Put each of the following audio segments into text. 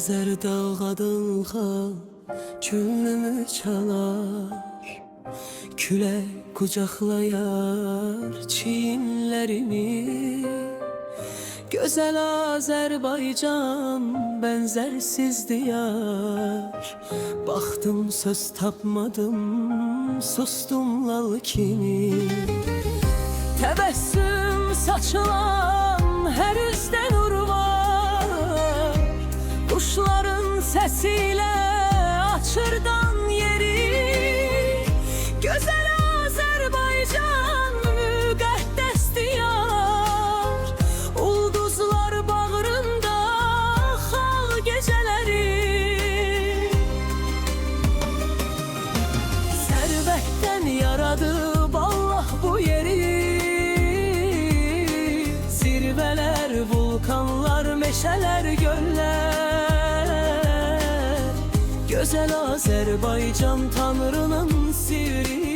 Xəzər dalğa-dalğa könlümü çalar, külək qucaqlayar çiynlərimi. Gözəl Azərbaycan bənzərsiz diyar, baxdım söz tapmadım, sustum lal kimi. Təbəssüm saçılan hər üzdə nur var, quşların səsiyle açırdan yeri. Gözəl Azərbaycan müqəddəs diyar, ulduzlar bağrında xal gecələri. Sərvətdən yaradıb Allah bu yeri, zirvələr, vulkanlar, meşələr, göllər. Gözəl Azərbaycan Tanrının sirri,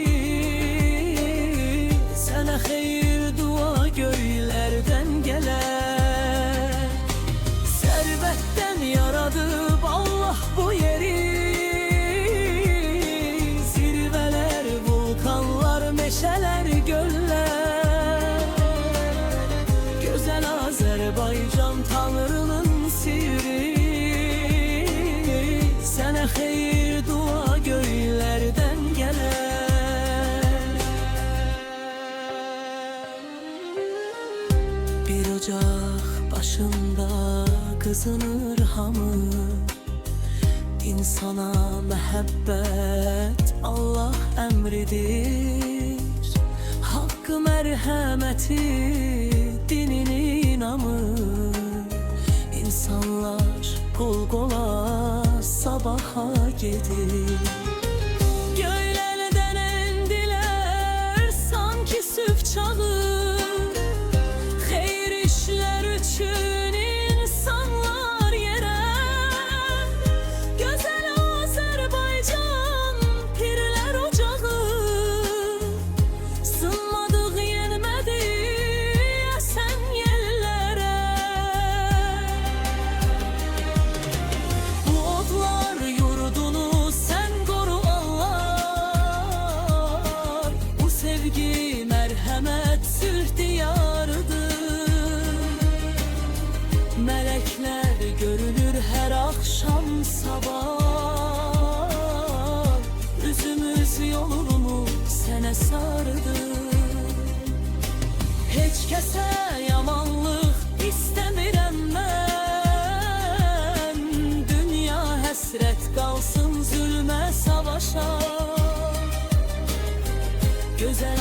sənə xeyir dua göylərdən gələr. Sərvətdən yaradıb Allah bu yeri, zirvələr, vulkanlar, meşələr, göllər. Gözəl Azərbaycan Tanrının sirri, sənə xeyir dua göylərdən gələr. Bir ocaq başında qızınır hamı, insana məhəbbət Allah əmridir. Haqqı mərhəməti dinini inanır, insanlar qol qola sabaha gedir. Göylərdən endilər sanki sübh çağı, xeyir işlər üçün insanlar yerə. Gözəl Azərbaycan pirlər ocağı, sınmadıq yenmədik əsən yellərə. Bu odlar yurdunu sən qoru Allah, bu sevgi mərhəmət sülh diyarıdır. Mələklər görünür hər axşam sabah, üzümüz yolumuz sənə sarıdır. Heç kəsə yamanlıq istəmirəm mən, dünya həsrət qalsın zülmə savaşa. Gözəl